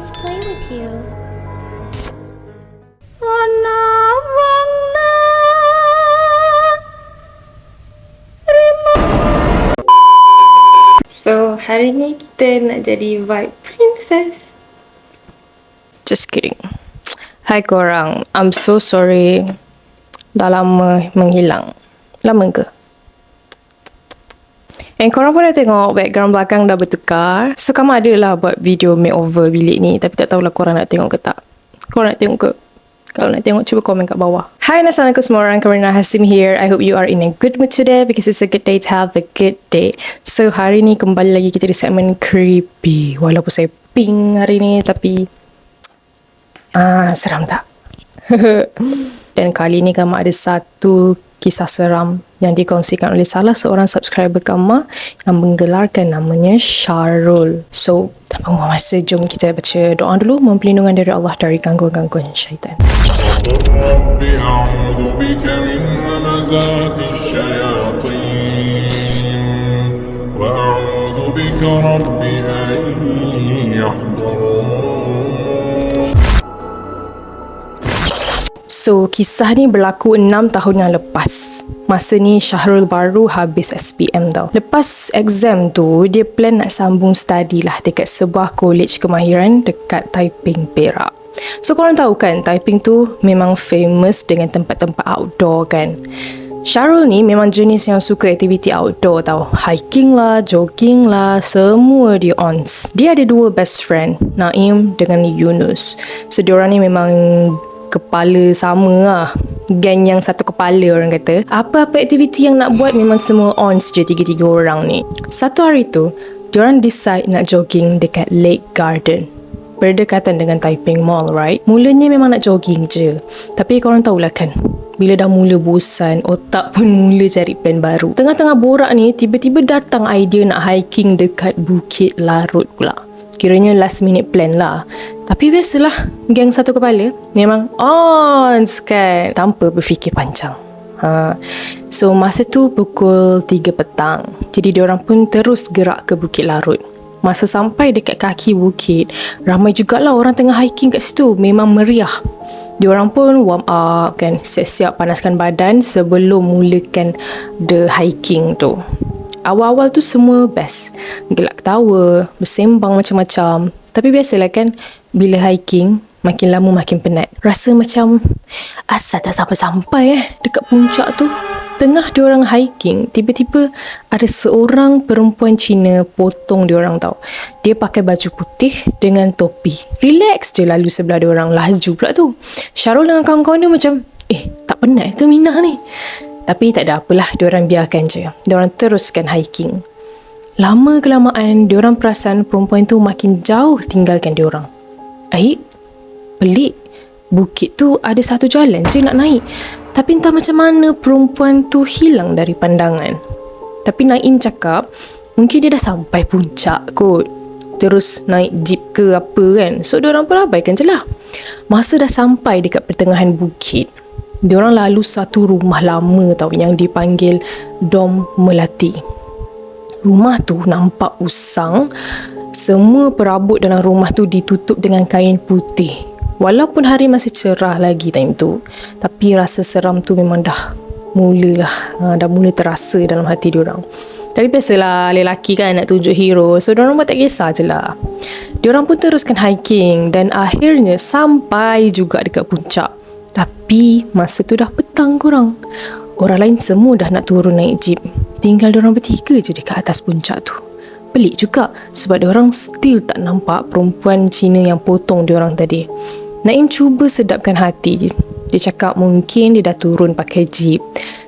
always play with you. So, hari ni kita nak jadi vibe princess. Just kidding. Hai korang, I'm so sorry. Dah lama menghilang. Lama ke? Korang pun dah tengok background belakang dah bertukar. So, kamu adalah buat video makeover bilik ni. Tapi tak tahulah korang nak tengok ke tak. Korang nak tengok ke? Kalau nak tengok, cuba komen kat bawah. Hai, Assalamualaikum semua orang. Karina Hasim here. I hope you are in a good mood today because it's a good day to have a good day. So, hari ni kembali lagi kita di segmen creepy. Walaupun saya pink hari ni, tapi seram tak? Dan kali ni Kama ada satu kisah seram yang dikongsikan oleh salah seorang subscriber Kama yang menggelarkan namanya Syarul. So, tanpa buang masa, jom kita baca doa dulu, mohon perlindungan dari Allah dari gangguan-gangguan syaitan. رب أعوذ بك من همزات الشياطين وأعوذ بك رب أن يحضرون. So, kisah ni berlaku 6 tahun yang lepas. Masa ni Syahrul baru habis SPM tau. Lepas exam tu, dia plan nak sambung study lah dekat sebuah college kemahiran dekat Taiping, Perak. So, korang tahu kan, Taiping tu memang famous dengan tempat-tempat outdoor kan. Syahrul ni memang jenis yang suka aktiviti outdoor tau. Hiking lah, jogging lah, semua dia ons. Dia ada 2 best friend, Naim dengan Yunus. So, diorang ni memang kepala sama lah. Gang yang satu kepala orang kata. Apa-apa aktiviti yang nak buat memang semua ons je 3-3 orang ni. Satu hari tu, diorang decide nak jogging dekat Lake Garden. Berdekatan dengan Taiping Mall, right? Mulanya memang nak jogging je. Tapi korang tahulah kan, bila dah mula bosan, otak pun mula cari plan baru. Tengah-tengah borak ni, tiba-tiba datang idea nak hiking dekat Bukit Larut pula. Kiranya last minute plan lah. Tapi biasalah, geng satu kepala memang ons kan, tanpa berfikir panjang. So masa tu pukul 3 petang. Jadi diorang pun terus gerak ke Bukit Larut. Masa sampai dekat kaki bukit, ramai jugalah orang tengah hiking kat situ. Memang meriah. Diorang pun warm up kan, siap-siap panaskan badan sebelum mulakan the hiking tu. Awal-awal tu semua best. Gelak ketawa, bersembang macam-macam. Tapi biasalah kan, bila hiking, makin lama makin penat. Rasa macam, asal tak sampai-sampai dekat puncak tu. Tengah diorang hiking, tiba-tiba ada seorang perempuan Cina potong diorang tau. Dia pakai baju putih dengan topi. Relax je lalu sebelah diorang. Laju pula tu. Syarul dengan kawan-kawan dia macam, tak penat ke Minah ni? Tapi tak ada apalah, diorang biarkan je. Diorang teruskan hiking. Lama kelamaan, diorang perasan perempuan tu makin jauh tinggalkan diorang. Pelik. Bukit tu ada satu jalan je nak naik. Tapi entah macam mana perempuan tu hilang dari pandangan. Tapi Naim cakap, mungkin dia dah sampai puncak kot. Terus naik jeep ke apa kan. So, diorang pun abaikan je lah. Masa dah sampai dekat pertengahan bukit, diorang lalu satu rumah lama tau yang dipanggil Dom Melati. Rumah tu nampak usang. Semua perabot dalam rumah tu ditutup dengan kain putih. Walaupun hari masih cerah lagi time tu, tapi rasa seram tu memang dah mula terasa dalam hati diorang. Tapi biasalah, lelaki kan nak tunjuk hero, so diorang pun tak kisah je lah. Diorang pun teruskan hiking dan akhirnya sampai juga dekat puncak. Tapi masa tu dah petang korang. Orang lain semua dah nak turun naik jeep. Tinggal diorang bertiga je dekat atas puncak tu. Pelik juga sebab diorang still tak nampak perempuan Cina yang potong diorang tadi. Naim cuba sedapkan hati. Dia cakap mungkin dia dah turun pakai jeep.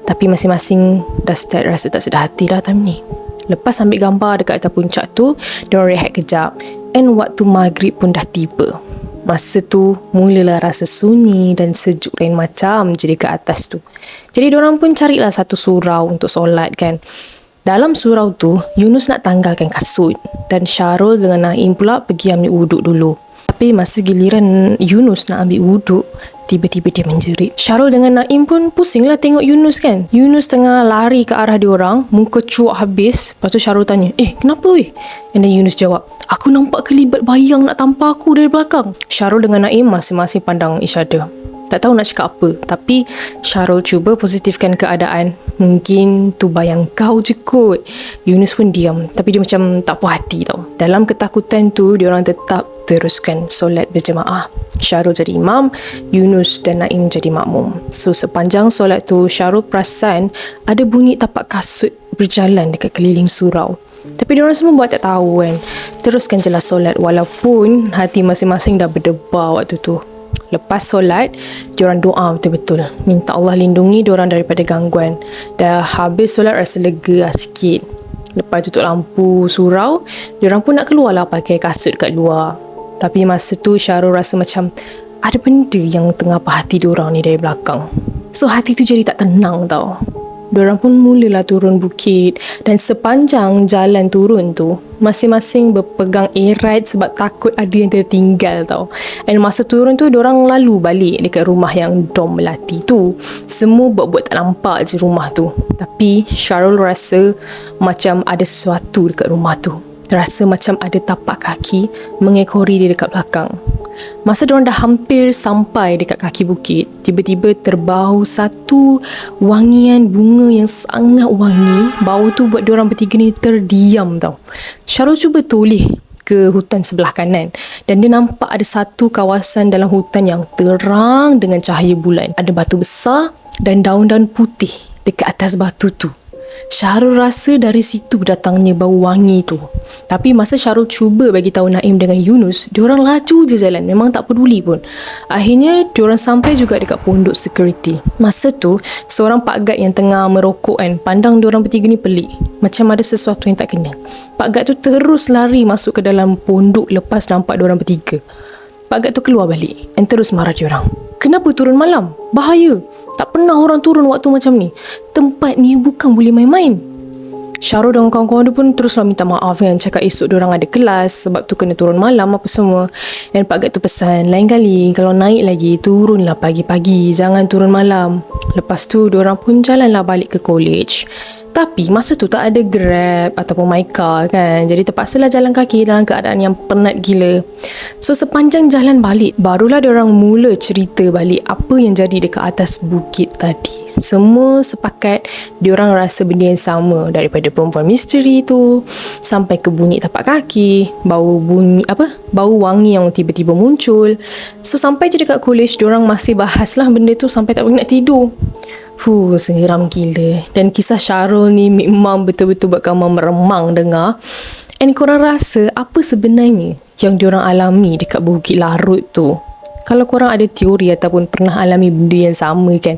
Tapi masing-masing dah start rasa tak sedar hati dah time ni. Lepas ambil gambar dekat atas puncak tu, diorang rehat kejap. And waktu maghrib pun dah tiba. Masa tu mulalah rasa sunyi dan sejuk lain macam je dekat atas tu. Jadi diorang pun carilah satu surau untuk solat kan. Dalam surau tu, Yunus nak tanggalkan kasut dan Syarul dengan Naim pula pergi ambil wuduk dulu. Tapi masa giliran Yunus nak ambil wuduk, Tiba-tiba dia menjerit. Syarul dengan Naim pun pusing lah tengok Yunus kan. Yunus tengah lari ke arah diorang, muka cuak habis. Lepas tu Syarul tanya, kenapa weh? And then Yunus jawab, aku nampak kelibat bayang nak tampar aku dari belakang. Syarul dengan Naim masing-masing pandang each other. Tak tahu nak cakap apa. Tapi Syarul cuba positifkan keadaan. Mungkin tu bayang kau je kot. Yunus pun diam. Tapi dia macam tak puas hati tau. Dalam ketakutan tu, diorang tetap teruskan solat berjemaah. Syarul jadi imam, Yunus dan Naim jadi makmum. So sepanjang solat tu, Syarul perasan ada bunyi tapak kasut berjalan dekat keliling surau. Tapi diorang semua buat tak tahu kan. Teruskan jelas solat walaupun hati masing-masing dah berdebar waktu tu. Lepas solat, diorang doa betul-betul. Minta Allah lindungi diorang daripada gangguan. Dah habis solat rasa lega sikit. Lepas tutup lampu surau, diorang pun nak keluar lah pakai kasut kat luar. Tapi masa tu Syarul rasa macam ada benda yang tengah hati diorang ni dari belakang. So hati tu jadi tak tenang tau. Diorang pun mulalah turun bukit dan sepanjang jalan turun tu masing-masing berpegang erat sebab takut ada yang tertinggal tau. And masa turun tu diorang lalu balik dekat rumah yang dom melati tu. Semua buat-buat tak nampak je rumah tu. Tapi Syarul rasa macam ada sesuatu dekat rumah tu. Terasa macam ada tapak kaki mengekori dia dekat belakang. Masa diorang dah hampir sampai dekat kaki bukit, tiba-tiba terbau satu wangian bunga yang sangat wangi. Bau tu buat diorang bertiga ni terdiam tau. Syarul cuba toleh ke hutan sebelah kanan dan dia nampak ada satu kawasan dalam hutan yang terang dengan cahaya bulan. Ada batu besar dan daun-daun putih dekat atas batu tu. Syarul rasa dari situ datangnya bau wangi tu. Tapi masa Syarul cuba bagi tahu Naim dengan Yunus, diorang laju je jalan, memang tak peduli pun. Akhirnya diorang sampai juga dekat pondok security. Masa tu seorang pak guard yang tengah merokok kan pandang diorang bertiga ni pelik, macam ada sesuatu yang tak kena. Pak guard tu terus lari masuk ke dalam pondok lepas nampak diorang bertiga. Pak guard tu keluar balik dan terus marah diorang. Kenapa turun malam? Bahaya. Tak pernah orang turun waktu macam ni. Tempat ni bukan boleh main-main. Syarul dan kawan-kawan dia pun teruslah minta maaf kan. Cakap esok diorang ada kelas sebab tu kena turun malam apa semua. Dan Pak Gad tu pesan, lain kali kalau naik lagi turunlah pagi-pagi. Jangan turun malam. Lepas tu diorang pun jalanlah balik ke college. Tapi masa tu tak ada Grab ataupun MyCar kan. Jadi terpaksalah jalan kaki dalam keadaan yang penat gila. So sepanjang jalan balik, barulah diorang mula cerita balik apa yang jadi dekat atas bukit tadi. Semua sepakat diorang rasa benda yang sama, daripada perempuan misteri tu sampai ke bunyi tapak kaki, bau wangi yang tiba-tiba muncul. So sampai je dekat college diorang masih bahas lah benda tu sampai tak boleh nak tidur. Seram gila. Dan kisah Syarul ni memang betul-betul buat kamu meremang dengar. And korang rasa apa sebenarnya yang diorang alami dekat Bukit Larut tu? Kalau korang ada teori ataupun pernah alami benda yang sama kan,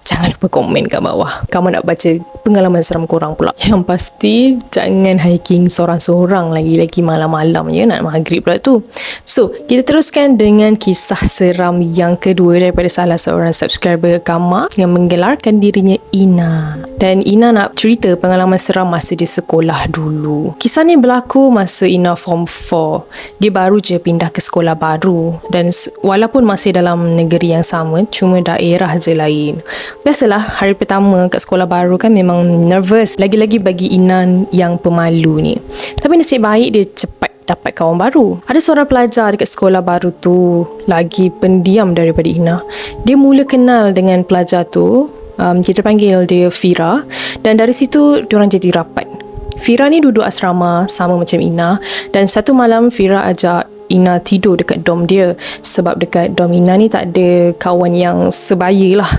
jangan lupa komen kat bawah. Kamu nak baca pengalaman seram korang pula. Yang pasti jangan hiking sorang-sorang lagi-lagi malam-malam ya, nak maghrib pula tu. So kita teruskan dengan kisah seram yang kedua daripada salah seorang subscriber Kama yang menggelarkan dirinya Ina. Dan Ina nak cerita pengalaman seram masa dia sekolah dulu. Kisah ni berlaku masa Ina form 4. Dia baru je pindah ke sekolah baru. Dan walaupun masih dalam negeri yang sama, cuma daerah je lain. Biasalah hari pertama kat sekolah baru kan memang nervous. Lagi-lagi bagi Ina yang pemalu ni. Tapi nasib baik dia cepat dapat kawan baru. Ada seorang pelajar dekat sekolah baru tu lagi pendiam daripada Ina. Dia mula kenal dengan pelajar tu. Kita panggil dia Fira. Dan dari situ diorang jadi rapat. Fira ni duduk asrama sama macam Ina. Dan satu malam Fira ajak Ina tidur dekat dom dia. Sebab dekat dom Ina ni tak ada kawan yang sebaya lah.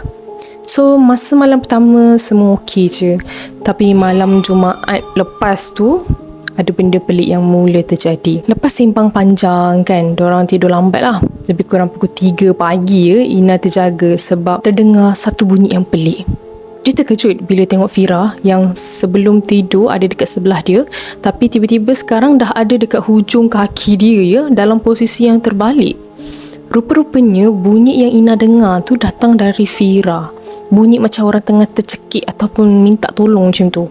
So masa malam pertama semua okey je. Tapi malam Jumaat lepas tu ada benda pelik yang mula terjadi. Lepas simpang panjang kan, diorang tidur lambat lah. Lebih kurang pukul 3 pagi ya, Ina terjaga sebab terdengar satu bunyi yang pelik. Dia terkejut bila tengok Fira yang sebelum tidur ada dekat sebelah dia, tapi tiba-tiba sekarang dah ada dekat hujung kaki dia ya, dalam posisi yang terbalik. Rupa-rupanya bunyi yang Ina dengar tu datang dari Fira. Bunyi macam orang tengah tercekik ataupun minta tolong macam tu.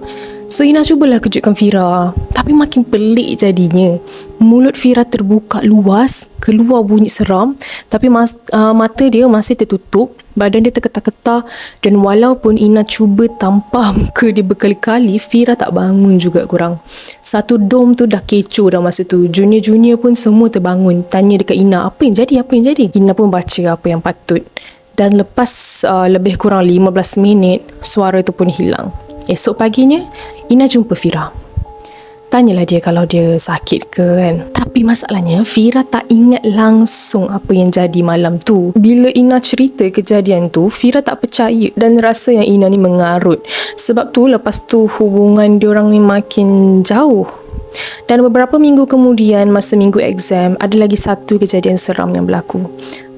So Ina cubalah kejutkan Fira, tapi makin pelik jadinya. Mulut Fira terbuka luas, keluar bunyi seram, tapi mata dia masih tertutup, badan dia terketar-ketar, dan walaupun Ina cuba tampar muka dia berkali-kali, Fira tak bangun juga korang. Satu dom tu dah kecoh dah masa tu. Junior-junior pun semua terbangun, tanya dekat Ina, apa yang jadi? Ina pun baca apa yang patut. Dan lepas lebih kurang 15 minit, suara tu pun hilang. Esok paginya, Ina jumpa Fira. Tanyalah dia kalau dia sakit ke kan. Tapi masalahnya, Fira tak ingat langsung apa yang jadi malam tu. Bila Ina cerita kejadian tu, Fira tak percaya dan rasa yang Ina ni mengarut. Sebab tu, lepas tu hubungan diorang ni makin jauh. Dan beberapa minggu kemudian, masa minggu exam, ada lagi satu kejadian seram yang berlaku.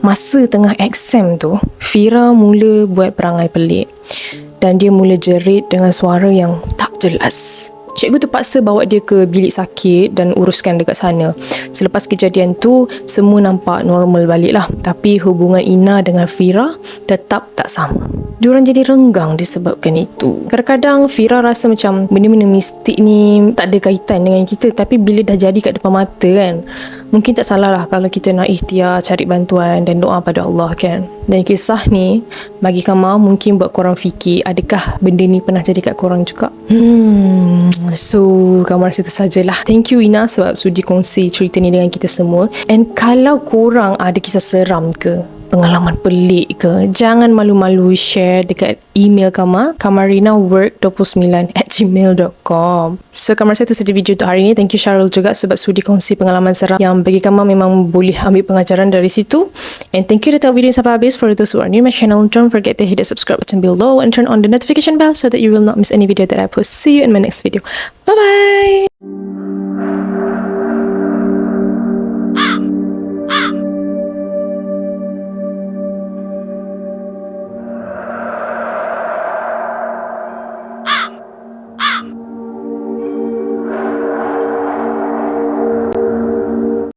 Masa tengah exam tu, Fira mula buat perangai pelik. Dan dia mula jerit dengan suara yang tak jelas. Cikgu terpaksa bawa dia ke bilik sakit dan uruskan dekat sana. Selepas kejadian tu, semua nampak normal balik lah. Tapi hubungan Ina dengan Fira tetap tak sama. Diorang jadi renggang disebabkan itu. Kadang-kadang Fira rasa macam benda-benda mistik ni tak ada kaitan dengan kita. Tapi bila dah jadi kat depan mata kan, mungkin tak salah lah kalau kita nak ikhtiar cari bantuan dan doa pada Allah kan. Dan kisah ni bagi Kamal mungkin buat korang fikir, adakah benda ni pernah jadi kat korang juga? So Kamal rasa itu sajalah. Thank you Ina sebab sudi kongsi cerita ni dengan kita semua. And kalau korang ada kisah seram ke, pengalaman pelik ke, jangan malu-malu share dekat email Kamal, kamarinawork29@gmail.com. So Kamal rasa itu saja video untuk hari ni. Thank you Syarul juga sebab sudi kongsi pengalaman seram yang bagi Kamal memang boleh ambil pengajaran dari situ. And thank you dah tengok video ni sampai habis. For those who are new to my channel, don't forget to hit the subscribe button below and turn on the notification bell so that you will not miss any video that I post. See you in my next video. Bye bye.